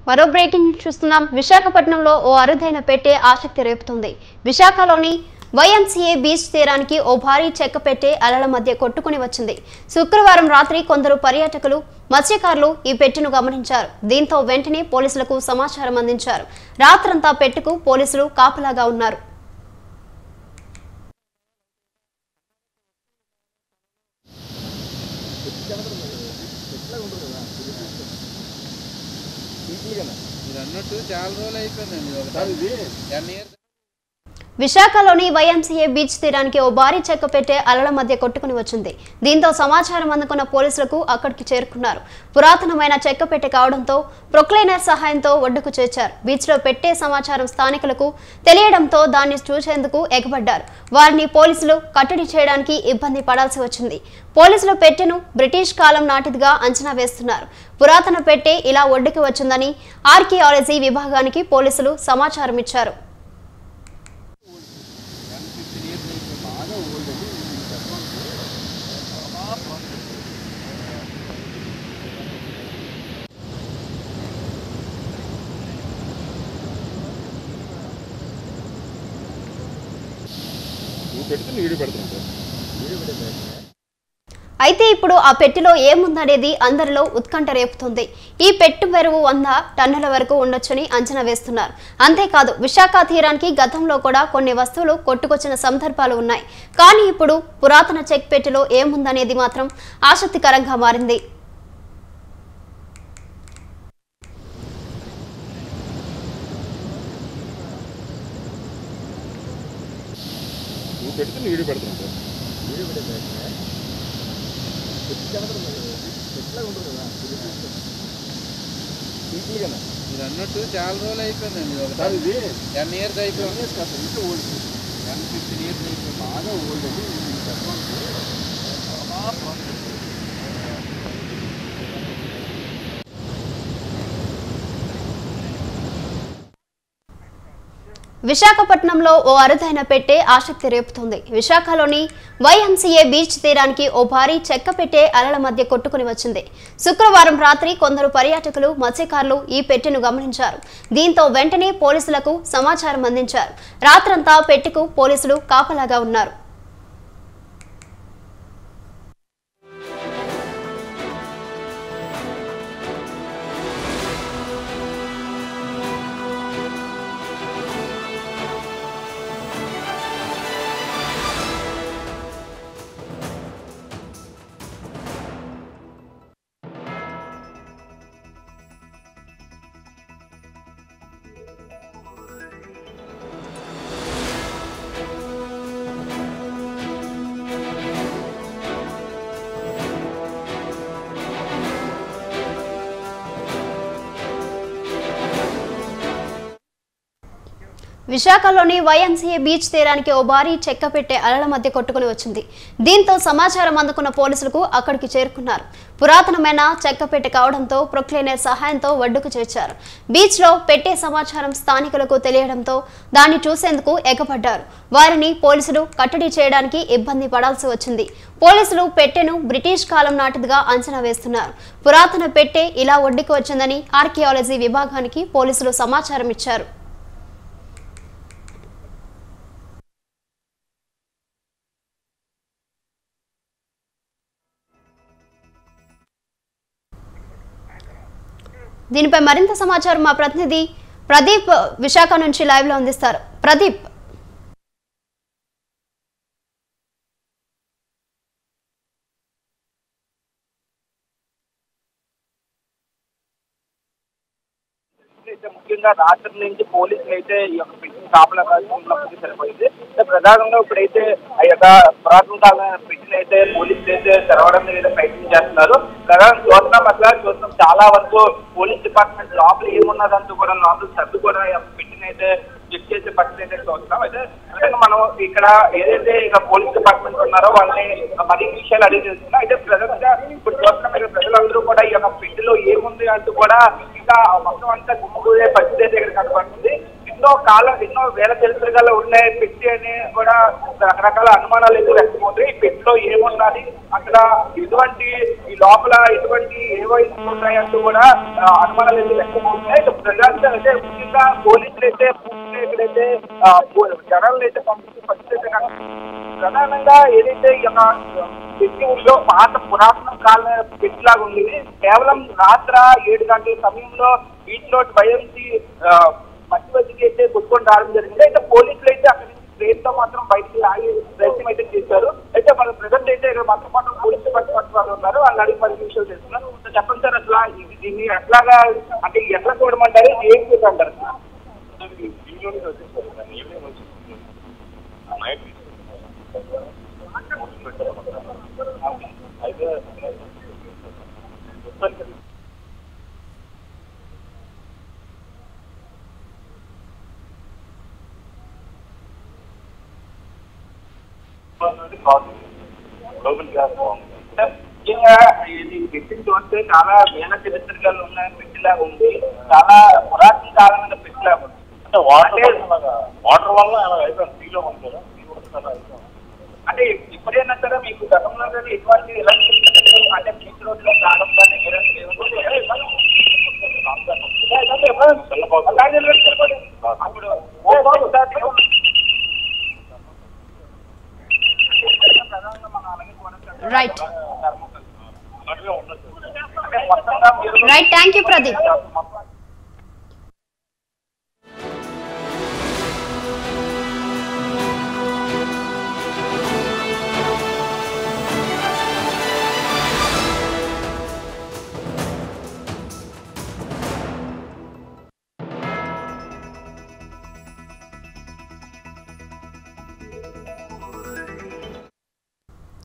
మరో బ్రేకింగ్ చూస్తున్నాం. విశాఖపట్నంలో ఓ అరుదైన పెట్టె ఆసక్తి రేపుతుంది. విశాఖలోని వైఎంసీఏ బీచ్ తీరానికి ఓ భారీ చెక్క పెట్టె అలల మధ్య కొట్టుకుని వచ్చింది. శుక్రవారం రాత్రి కొందరు పర్యాటకులు, మత్స్యకారులు ఈ పెట్టెను గమనించారు. దీంతో వెంటనే పోలీసులకు సమాచారం అందించారు. రాత్రంతా పెట్టెకు పోలీసులు కాపలాగా ఉన్నారు. విశాఖలోని వైఎంసీఏ బీచ్ తీరానికి ఓ భారీ చెక్క పెట్టె అలల మధ్య కొట్టుకుని వచ్చింది. దీంతో సమాచారం అందుకున్న పోలీసులకు అక్కడికి చేరుకున్నారు. పురాతనమైన చెక్క పెట్టె కావడంతో ప్రొక్లైనర్ సహాయంతో ఒడ్డుకు చేర్చారు. బీచ్ లో పెట్టే సమాచారం స్థానికులకు తెలియడంతో దాన్ని చూసేందుకు ఎగబడ్డారు. వారిని పోలీసులు కట్టడి చేయడానికి ఇబ్బంది పడాల్సి వచ్చింది. పోలీసులు పెట్టెను బ్రిటిష్ కాలం నాటిదిగా అంచనా వేస్తున్నారు. పురాతన పెట్టె ఇలా ఒడ్డుకు వచ్చిందని ఆర్కియాలజీ విభాగానికి పోలీసులు సమాచారం ఇచ్చారు. అయితే ఇప్పుడు ఆ పెట్టెలో ఏముందనేది అందరిలో ఉత్కంఠ రేపుతుంది. ఈ పెట్టె బరువు 100 టన్నుల వరకు ఉండొచ్చని అంచనా వేస్తున్నారు. అంతేకాదు విశాఖ తీరానికి గతంలో కూడా కొన్ని వస్తువులు కొట్టుకొచ్చిన సందర్భాలు ఉన్నాయి. కానీ ఇప్పుడు పురాతన చెక్ పెట్టెలో ఏముందనేది మాత్రం ఆసక్తికరంగా మారింది. మీరు అన్నట్టు చాలా రోజులు అయిపోయిందండి. 10 years అయిపోయింది. 10-15 years అయిపోయింది. బాగా ఓల్డ్ అది. విశాఖపట్నంలో ఓ అరుదైన పెట్టె ఆసక్తి రేపుతుంది. విశాఖలోని వైఎంసీఏ బీచ్ తీరానికి ఓ భారీ చెక్క పెట్టె అలల మధ్య కొట్టుకుని వచ్చింది. శుక్రవారం రాత్రి కొందరు పర్యాటకులు, మత్స్యకారులు ఈ పెట్టెను గమనించారు. దీంతో వెంటనే పోలీసులకు సమాచారం అందించారు. రాత్రంతా పెట్టెకు పోలీసులు కాపలాగా ఉన్నారు. విశాఖలోని వైఎంసీఏ బీచ్ తీరానికి ఓ భారీ చెక్క పెట్టె అలల మధ్య కొట్టుకుని వచ్చింది. దీంతో సమాచారం అందుకున్న పోలీసులకు అక్కడికి చేరుకున్నారు. పురాతనమైన చెక్క పెట్టె కావడంతో ప్రొక్లైనర్ సహాయంతో ఒడ్డుకు చేర్చారు. బీచ్ లో పెట్టే సమాచారం స్థానికులకు తెలియడంతో దాన్ని చూసేందుకు ఎగబడ్డారు. వారిని పోలీసులు కట్టడి చేయడానికి ఇబ్బంది పడాల్సి వచ్చింది. పోలీసులు పెట్టెను బ్రిటిష్ కాలం నాటిదిగా అంచనా వేస్తున్నారు. పురాతన పెట్టె ఇలా ఒడ్డుకు వచ్చిందని ఆర్కియాలజీ విభాగానికి పోలీసులు సమాచారం ఇచ్చారు. దీనిపై మరింత సమాచారం మా ప్రతినిధి ప్రదీప్ విశాఖ నుంచి లైవ్ లో అందిస్తారు. ప్రదీప్, ముఖ్యంగా రాత్రి నుంచి పోలీసులు అయితే ఈ యొక్క పెట్టిన కాపలా ఉన్నప్పటికీ సరిపోయింది. ప్రధానంగా ఇప్పుడైతే ఆ యొక్క పురాతన కాలమైన పెట్టిన అయితే పోలీసులు అయితే తెరవడం మీద ప్రయత్నం చేస్తున్నారు. ప్రధానం చూస్తున్నాం చాలా వరకు పోలీస్ డిపార్ట్మెంట్ లోపల ఏమున్నదంటూ కూడా లోపల సర్దు కూడా పెట్టిన అయితే చెక్ చేసే పరిస్థితి అయితే చూస్తున్నాం. అయితే మనం ఇక్కడ ఏదైతే ఇక పోలీస్ డిపార్ట్మెంట్ ఉన్నారో వాళ్ళని మరిన్ని విషయాలు అడిగి తెలుస్తున్నాం. అయితే ప్రధానంగా ఇప్పుడు చూస్తున్నాం ఇక్కడ ప్రజలందరూ కూడా ఈ యొక్క పెట్టిలో ఏముంది అంటూ కూడా ఇంకా మొత్తం అంతా గుమ్మగూడే పరిస్థితి అయితే ఇక్కడ కనపడుతుంది. ఎన్నో వేల చరిత్రగా ఉండే పెట్టి అని కూడా రకరకాల అనుమానాలు అయితే వ్యక్తమవుతాయి. ఈ పెట్టిలో ఏమున్నది, అక్కడ ఎటువంటి ఈ లోపల ఎటువంటి ఏవో ఉంటాయంటూ కూడా అనుమానాలు అయితే వ్యక్తమవుతున్నాయి. ప్రజలు అయితే ముఖ్యంగా పోలీసులు అయితే పూర్తిగా జనాలను అయితే పంపించి పరిస్థితి ప్రధానంగా ఏదైతే ఈ యొక్క పెట్టి ఊళ్ళో పాత పురాతన కాల పెట్టిలాగా ఉంది. కేవలం రాత్రి 7 గంటల సమయంలో బీచ్ రోడ్ వైఎంసీ మధ్య మధ్యకి అయితే కొట్టుకొని రావడం జరిగింది. అయితే పోలీసులు అయితే అక్కడి నుంచి ట్రైన్ తో మాత్రం బయటికి లాగే ప్రయత్నం అయితే చేశారు. అయితే మన ప్రజెంట్ అయితే మాత్రం పాటు పోలీసులు పట్టుబడి ఉన్నారు. వాళ్ళు అడిగి 10 నిమిషాలు చేస్తున్నారు. చెప్పండి సార్, అసలు దీన్ని ఎట్లాగా అంటే ఎట్లా చూడమంటారు, ఏం చూడంటారు? ఇది పెట్టిన చూస్తే చాలా వేల చరిత్రలు ఉన్న పెట్టిలాగా ఉంది. చాలా పురాతన కాలమైన పెట్టిలాగా ఉంది. వాటర్ వల్ల అంటే ఇప్పుడైనా సరే మీకు గతంలో కానీ ఎటువంటి ఎలాంటి అంటే బీచ్ రోడ్ లో రావడం కానీ అప్పుడు right right thank you Pradeep.